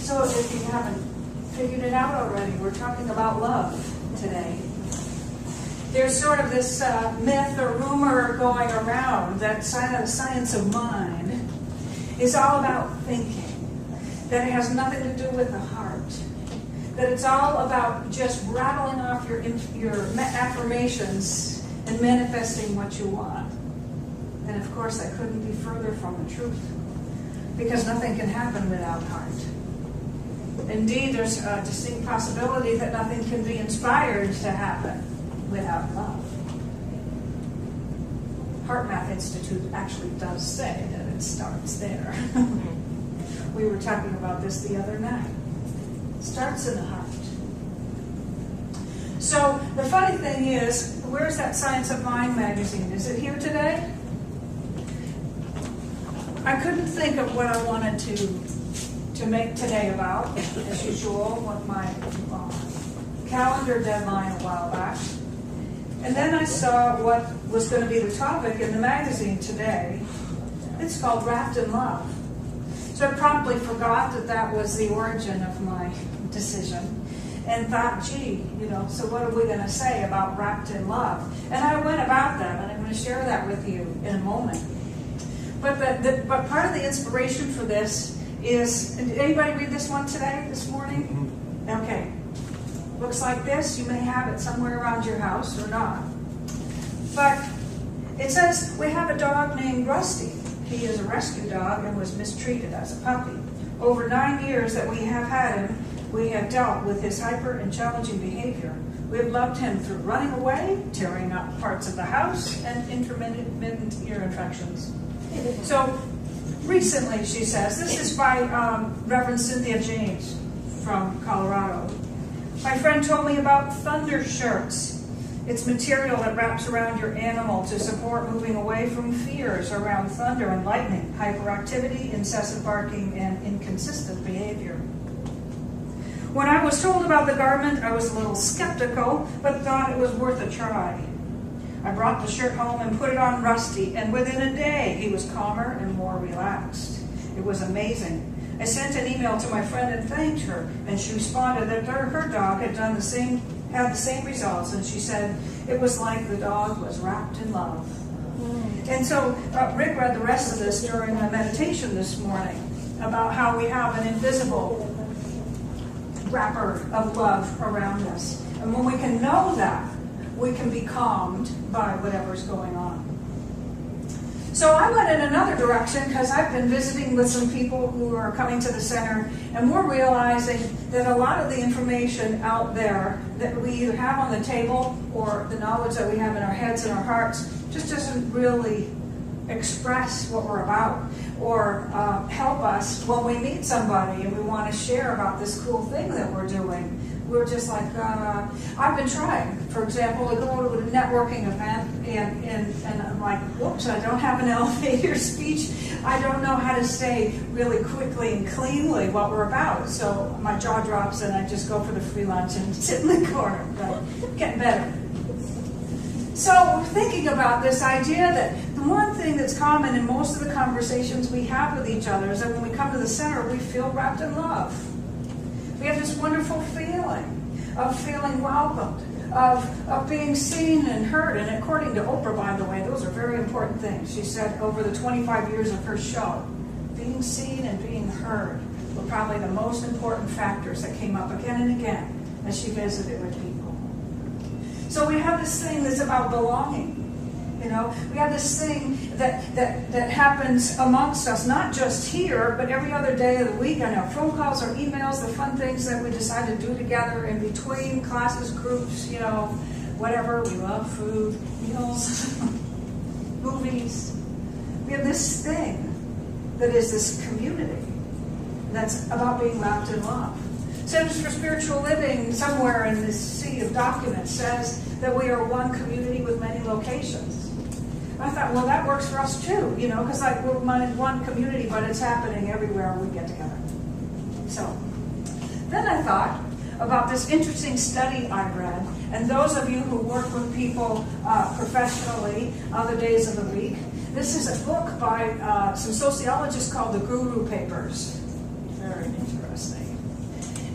So if you haven't figured it out already, we're talking about love today. There's sort of this myth or rumor going around that science of mind is all about thinking, that it has nothing to do with the heart, that it's all about just rattling off your affirmations and manifesting what you want. And of course, that couldn't be further from the truth, because nothing can happen without heart. Indeed, there's a distinct possibility that nothing can be inspired to happen without love. Heart Math Institute actually does say that it starts there. We were talking about this the other night. It starts in the heart. So the funny thing is, where's that Science of Mind magazine? Is it here today? I couldn't think of what I wanted to make today about, as usual, with my calendar deadline a while back. And then I saw what was going to be the topic in the magazine today. It's called Wrapped in Love. So I promptly forgot that that was the origin of my decision and thought, gee, so what are we going to say about wrapped in love? And I went about that, and I'm going to share that with you in a moment. But part of the inspiration for this is, did anybody read this one today, this morning? Okay. Looks like this. You may have it somewhere around your house or not. But it says, we have a dog named Rusty. He is a rescue dog and was mistreated as a puppy. Over 9 years that we have had him, we have dealt with his hyper and challenging behavior. We have loved him through running away, tearing up parts of the house, and intermittent ear infections. So recently, she says, this is by Reverend Cynthia James from Colorado. My friend told me about thunder shirts. It's material that wraps around your animal to support moving away from fears around thunder and lightning, hyperactivity, incessant barking, and inconsistent behavior. When I was told about the garment, I was a little skeptical, but thought it was worth a try. I brought the shirt home and put it on Rusty, and within a day, he was calmer and more relaxed. It was amazing. I sent an email to my friend and thanked her, and she responded that her dog had the same results, and she said it was like the dog was wrapped in love. And so Rick read the rest of this during the meditation this morning about how we have an invisible wrapper of love around us. And when we can know that, we can be calmed by whatever's going on. So I went in another direction because I've been visiting with some people who are coming to the center, and we're realizing that a lot of the information out there that we either have on the table or the knowledge that we have in our heads and our hearts just doesn't really express what we're about or help us when we meet somebody and we want to share about this cool thing that we're doing. We're just like, I've been trying, for example, to go to a networking event and I'm like, whoops, I don't have an elevator speech. I don't know how to say really quickly and cleanly what we're about. So my jaw drops and I just go for the free lunch and sit in the corner, but getting better. So we're thinking about this idea that the one thing that's common in most of the conversations we have with each other is that when we come to the center, we feel wrapped in love. We have this wonderful feeling of feeling welcomed, of being seen and heard. And according to Oprah, by the way, those are very important things. She said over the 25 years of her show, being seen and being heard were probably the most important factors that came up again and again as she visited with people. So we have this thing that's about belonging. We have this thing that happens amongst us, not just here, but every other day of the week on our phone calls or emails, the fun things that we decide to do together in between classes, groups, whatever. We love food, meals, movies. We have this thing that is this community that's about being wrapped in love. Centers for Spiritual Living, somewhere in this sea of documents, says that we are one community with many locations. I thought, well, that works for us too, because we're one community, but it's happening everywhere we get together. So then I thought about this interesting study I read, and those of you who work with people professionally other days of the week, this is a book by some sociologists called the Guru Papers. Very interesting.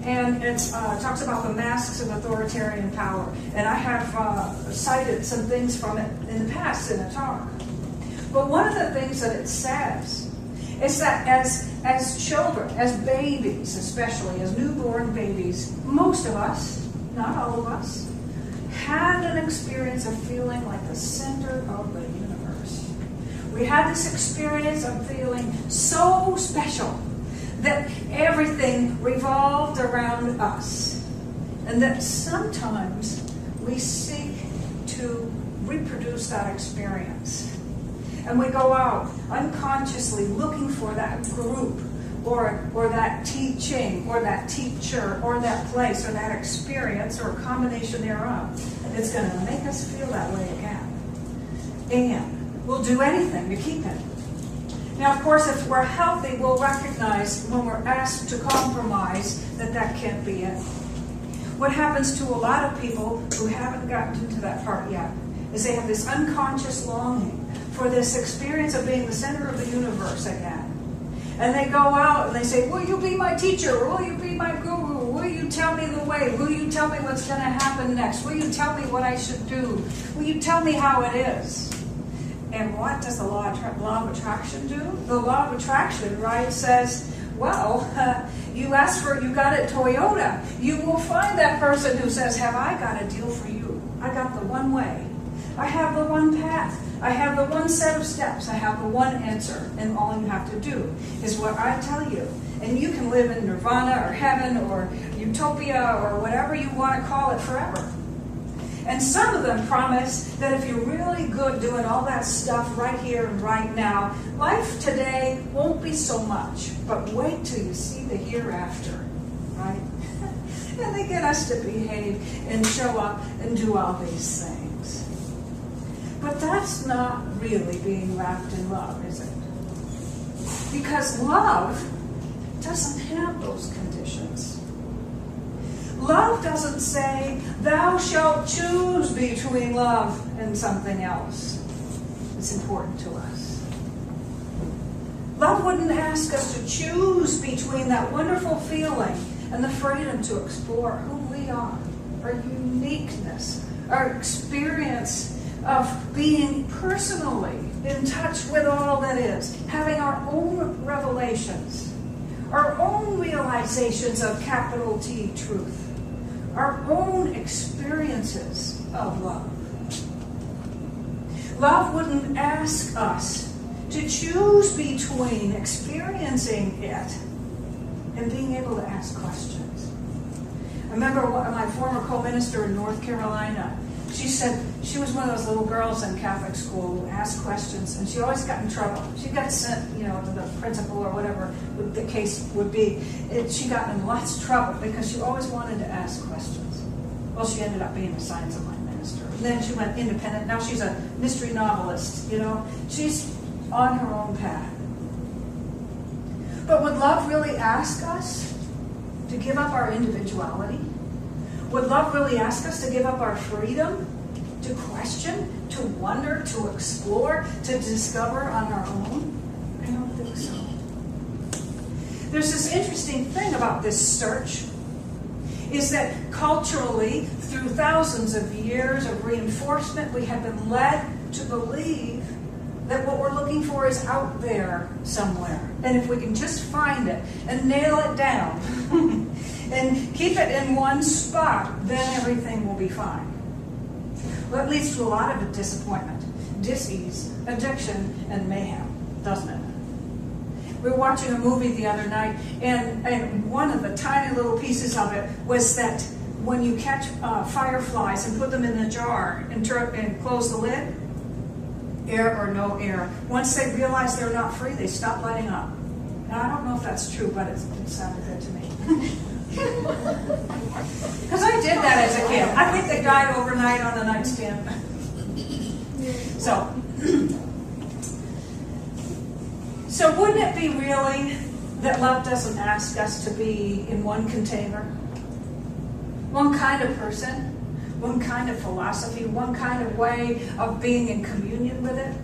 And it talks about the masks of authoritarian power. And I have cited some things from it in the past in a talk. But one of the things that it says is that as children, as babies especially, as newborn babies, most of us, not all of us, had an experience of feeling like the center of the universe. We had this experience of feeling so special that everything revolved around us. And that sometimes we seek to reproduce that experience. And we go out unconsciously looking for that group or that teaching or that teacher or that place or that experience or a combination thereof. It's going to make us feel that way again. And we'll do anything to keep it. Now, of course, if we're healthy, we'll recognize when we're asked to compromise that can't be it. What happens to a lot of people who haven't gotten to that part yet is they have this unconscious longing for this experience of being the center of the universe again. And they go out and they say, will you be my teacher? Will you be my guru? Will you tell me the way? Will you tell me what's going to happen next? Will you tell me what I should do? Will you tell me how it is? And what does the law of attraction do? The law of attraction, right, says, well, you got it Toyota. You will find that person who says, have I got a deal for you? I got the one way. I have the one path. I have the one set of steps. I have the one answer. And all you have to do is what I tell you. And you can live in nirvana or heaven or utopia or whatever you want to call it forever. And some of them promise that if you're really good doing all that stuff right here and right now, life today won't be so much. But wait till you see the hereafter, right? And they get us to behave and show up and do all these things. But that's not really being wrapped in love, is it? Because love doesn't have those conditions. Love doesn't say, thou shalt choose between love and something else. It's important to us. Love wouldn't ask us to choose between that wonderful feeling and the freedom to explore who we are, our uniqueness, our experience of being personally in touch with all that is, having our own revelations, our own realizations of capital T truth, our own experiences of love. Love wouldn't ask us to choose between experiencing it and being able to ask questions. I remember my former co-minister in North Carolina. She said she was one of those little girls in Catholic school who asked questions, and she always got in trouble. She got sent, to the principal or whatever the case would be. She got in lots of trouble because she always wanted to ask questions. Well, she ended up being a science of mind minister. And then she went independent. Now she's a mystery novelist. She's on her own path. But would love really ask us to give up our individuality? Would love really ask us to give up our freedom, to question, to wonder, to explore, to discover on our own? I don't think so. There's this interesting thing about this search, is that culturally, through thousands of years of reinforcement, we have been led to believe that what we're looking for is out there somewhere. And if we can just find it and nail it down and keep it in one spot, then everything will be fine. Well, it leads to a lot of disappointment, dis-ease, addiction, and mayhem, doesn't it? We were watching a movie the other night, and one of the tiny little pieces of it was that when you catch fireflies and put them in the jar and close the lid, air or no air, once they realize they're not free, they stop lighting up. Now, I don't know if that's true, but it sounded good to me. Because I did that as a kid. I think they died overnight on the nightstand. So wouldn't it be really that love doesn't ask us to be in one container? One kind of person? One kind of philosophy? One kind of way of being in communion with it?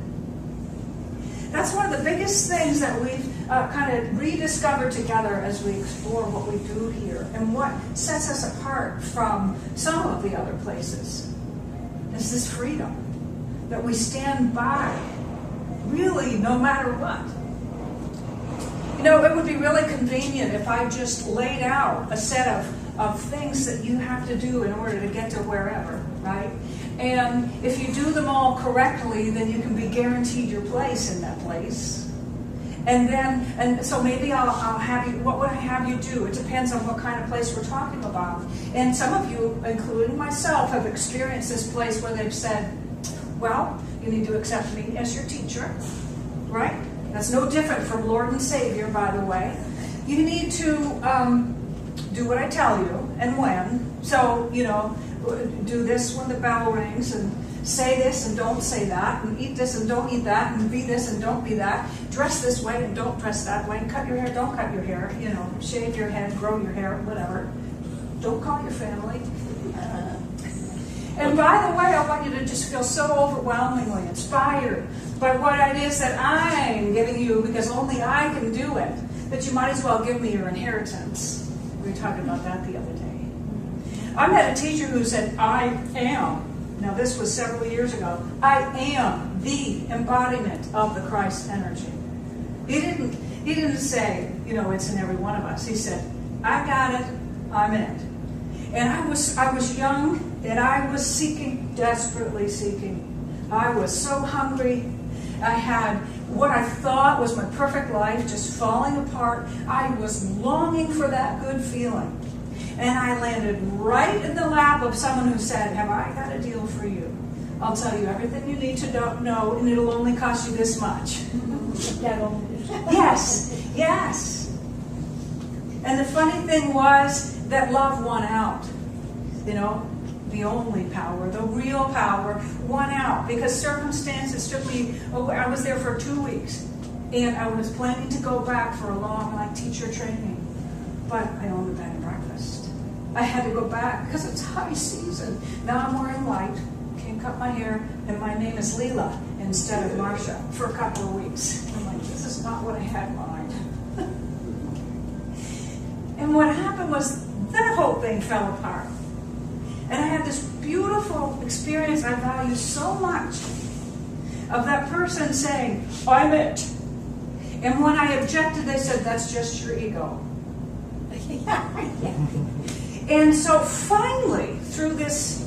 That's one of the biggest things that we've kind of rediscover together as we explore what we do here and what sets us apart from some of the other places is this freedom that we stand by, really, no matter what. It would be really convenient if I just laid out a set of things that you have to do in order to get to wherever, right? And if you do them all correctly, then you can be guaranteed your place in that place. And so maybe I'll have you, what would I have you do? It depends on what kind of place we're talking about. And some of you, including myself, have experienced this place where they've said, well, you need to accept me as your teacher, right? That's no different from Lord and Savior, by the way. You need to do what I tell you and when. So, do this when the bell rings and say this and don't say that, and eat this and don't eat that, and be this and don't be that, dress this way and don't dress that way, and cut your hair, don't cut your hair, shave your head, grow your hair, whatever. Don't call your family. And by the way, I want you to just feel so overwhelmingly inspired by what it is that I'm giving you, because only I can do it, that you might as well give me your inheritance. We were talking about that the other day. I met a teacher who said, I am. Now this was several years ago. I am the embodiment of the Christ energy. He didn't say, it's in every one of us. He said, I got it, I'm it. And I was young, and I was seeking, desperately seeking. I was so hungry. I had what I thought was my perfect life just falling apart. I was longing for that good feeling. And I landed right in the lap of someone who said, have I got a deal for you? I'll tell you everything you need to know, and it'll only cost you this much. Yes. And the funny thing was that love won out. The only power, the real power, won out. Because circumstances took me, I was there for 2 weeks. And I was planning to go back for a long, teacher training. But I owned a bed and breakfast. I had to go back because it's high season. Now I'm wearing white, can't cut my hair, and my name is Leela instead of Marcia for a couple of weeks. I'm like, this is not what I had in mind. And what happened was that whole thing fell apart. And I had this beautiful experience I value so much of that person saying, I'm it. And when I objected, they said, that's just your ego. And so finally, through this,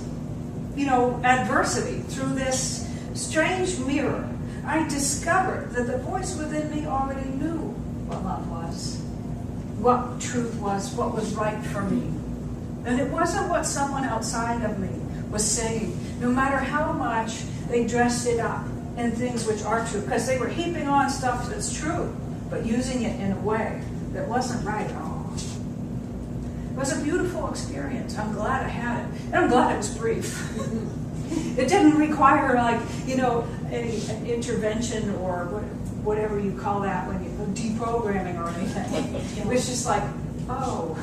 adversity, through this strange mirror, I discovered that the voice within me already knew what love was, what truth was, what was right for me. And it wasn't what someone outside of me was saying, no matter how much they dressed it up in things which are true, because they were heaping on stuff that's true, but using it in a way that wasn't right at all. It was a beautiful experience. I'm glad I had it. And I'm glad it was brief. It didn't require any intervention or whatever you call that when you deprogramming or anything. It was just like, oh,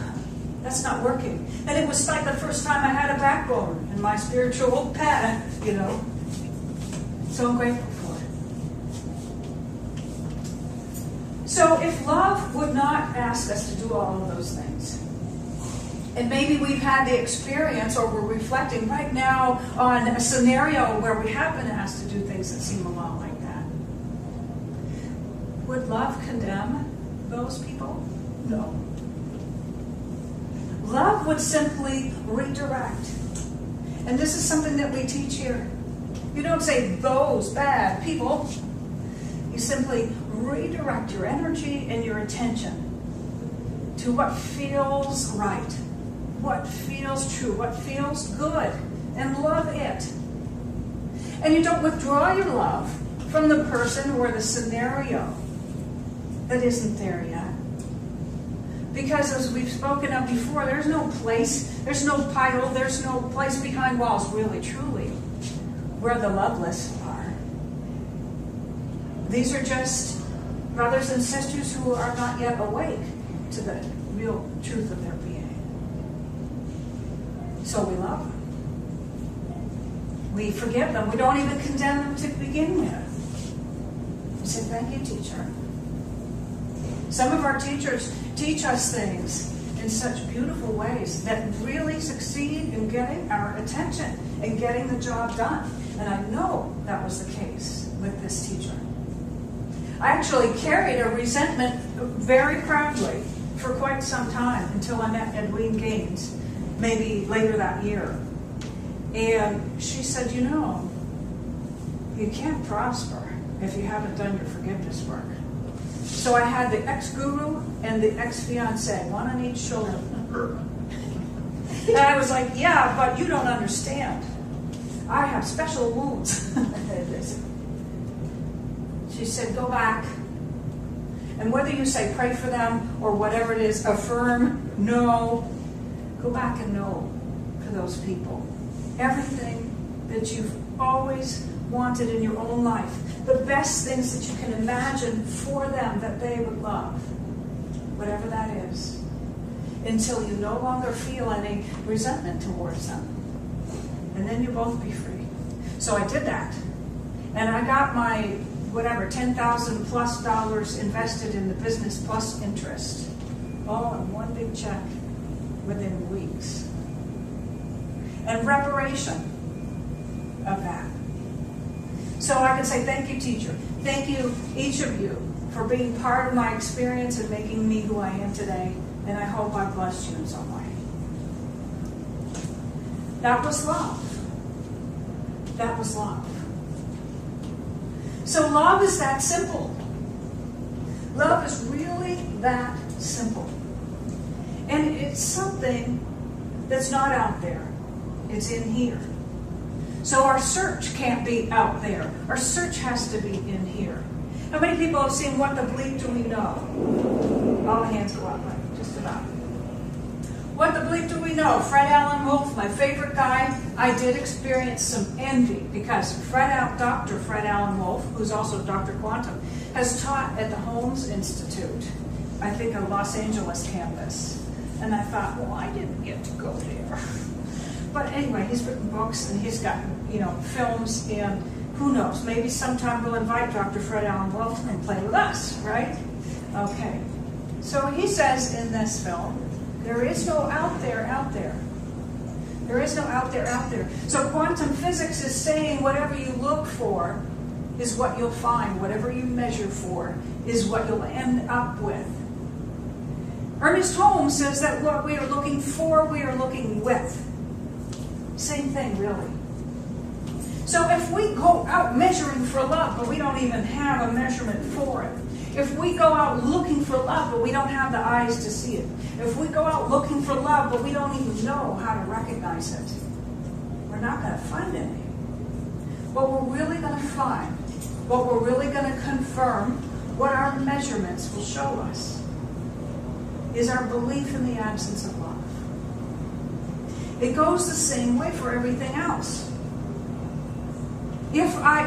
that's not working. And it was like the first time I had a backbone in my spiritual path, So I'm grateful for it. So if love would not ask us to do all of those things, and maybe we've had the experience or we're reflecting right now on a scenario where we have been asked to do things that seem a lot like that, would love condemn those people? No. Love would simply redirect. And this is something that we teach here. You don't say those bad people. You simply redirect your energy and your attention to what feels right, what feels true, what feels good, and love it. And you don't withdraw your love from the person or the scenario that isn't there yet. Because as we've spoken of before, there's no place, there's no title, there's no place behind walls, really, truly, where the loveless are. These are just brothers and sisters who are not yet awake to the real truth of their being. So we love them. We forgive them. We don't even condemn them to begin with. We say, thank you, teacher. Some of our teachers teach us things in such beautiful ways that really succeed in getting our attention and getting the job done. And I know that was the case with this teacher. I actually carried a resentment very proudly for quite some time until I met Edwene Gaines, maybe later that year. And she said, you know, you can't prosper if you haven't done your forgiveness work. So I had the ex-guru and the ex-fiancé, one on each shoulder. And I was like, yeah, but you don't understand. I have special wounds. She said, go back. And whether you say pray for them or whatever it is, affirm, no, go back and know for those people. Everything that you've always wanted in your own life, the best things that you can imagine for them that they would love, whatever that is, until you no longer feel any resentment towards them. And then you both be free. So I did that. And I got my, $10,000 plus invested in the business plus interest, all in one big check within weeks. And reparation of that. So I can say, thank you, teacher. Thank you, each of you, for being part of my experience and making me who I am today. And I hope I blessed you in some way. That was love. That was love. So love is that simple. Love is really that simple. And it's something that's not out there. It's in here. So our search can't be out there. Our search has to be in here. How many people have seen What the Bleep Do We Know? All the hands go up, right? Just about. What the bleep do we know? Fred Allen Wolf, my favorite guy. I did experience some envy because Dr. Fred Allen Wolf, who's also Dr. Quantum, has taught at the Holmes Institute, I think a Los Angeles campus. And I thought, well, I didn't get to go there. But anyway, he's written books and he's got, films, and who knows, maybe sometime we'll invite Dr. Fred Allen Wolf and play with us, right? Okay. So he says in this film, there is no out there, out there. There is no out there, out there. So quantum physics is saying whatever you look for is what you'll find. Whatever you measure for is what you'll end up with. Ernest Holmes says that what we are looking for, we are looking with. Same thing, really. So if we go out measuring for love, but we don't even have a measurement for it, if we go out looking for love, but we don't have the eyes to see it, if we go out looking for love, but we don't even know how to recognize it, we're not going to find any. What we're really going to find, what we're really going to confirm, what our measurements will show us, is our belief in the absence of love. It goes the same way for everything else. If I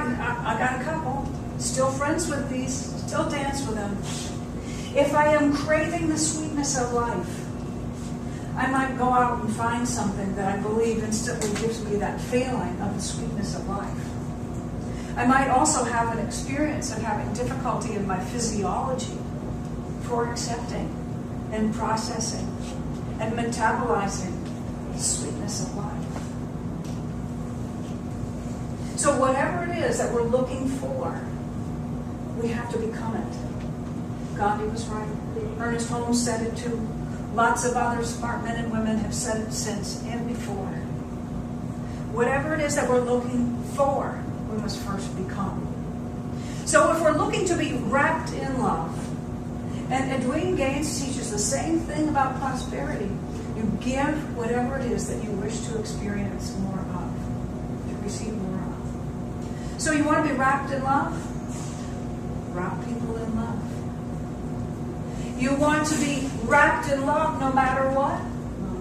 got a couple, still friends with these, still dance with them. If I am craving the sweetness of life, I might go out and find something that I believe instantly gives me that feeling of the sweetness of life. I might also have an experience of having difficulty in my physiology for accepting and processing and metabolizing the sweetness of life. So whatever it is that we're looking for, we have to become it. Gandhi was right. Ernest Holmes said it too. Lots of other smart men and women have said it since and before. Whatever it is that we're looking for, we must first become. So if we're looking to be wrapped in love, and Edwene Gaines teaches the same thing about prosperity, you give whatever it is that you wish to experience more of, to receive more of. So you want to be wrapped in love? Wrap people in love. You want to be wrapped in love no matter what?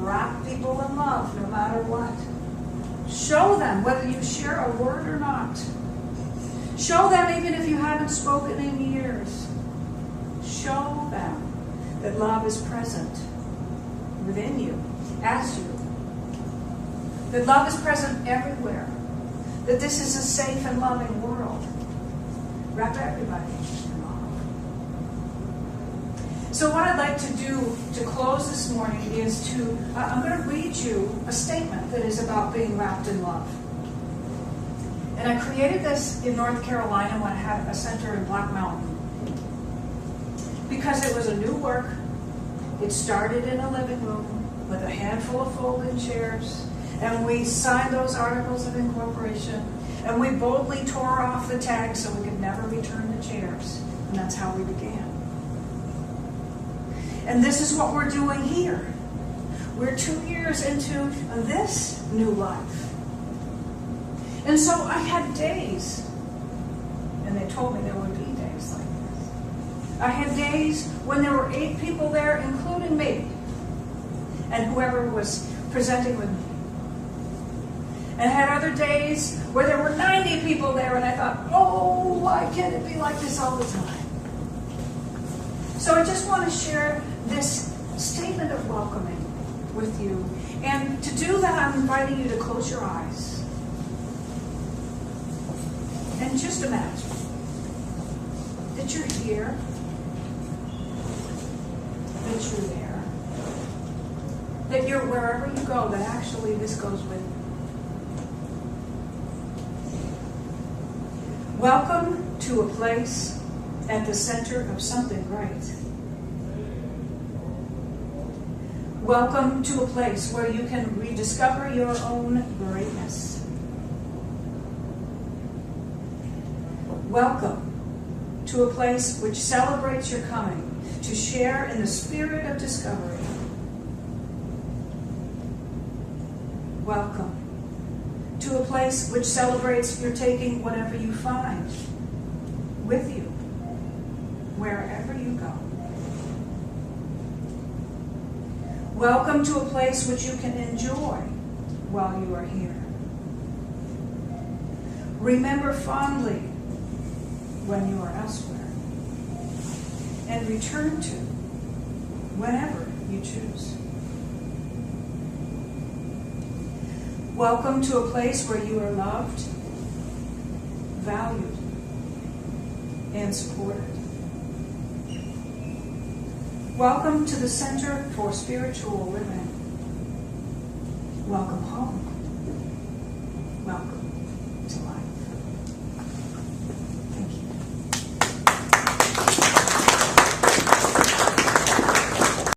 Wrap people in love no matter what. Show them whether you share a word or not. Show them even if you haven't spoken in years. Show them that love is present within you, as you. That love is present everywhere. That this is a safe and loving world. Wrap everybody in love. So what I'd like to do to close this morning is I'm going to read you a statement that is about being wrapped in love. And I created this in North Carolina when I had a center in Black Mountain. Because it was a new work. It started in a living room with a handful of folding chairs. And we signed those articles of incorporation. And we boldly tore off the tags so we could never return the chairs. And that's how we began. And this is what we're doing here. We're 2 years into this new life. And so I had days, and they told me there would be days like this. I had days when there were 8 people there, including me, and whoever was presenting with me. And I had other days where there were 90 people there, and I thought, oh, why can't it be like this all the time? So I just want to share this statement of welcoming with you. And to do that, I'm inviting you to close your eyes. And just imagine that you're here, that you're there, that you're wherever you go, that actually this goes with you. Welcome to a place at the center of something great. Welcome to a place where you can rediscover your own greatness. Welcome to a place which celebrates your coming to share in the spirit of discovery. Welcome to a place which celebrates your taking whatever you find with you, wherever you go. Welcome to a place which you can enjoy while you are here. Remember fondly when you are elsewhere, and return to whenever you choose. Welcome to a place where you are loved, valued, and supported. Welcome to the Center for Spiritual Living. Welcome home. Welcome to life.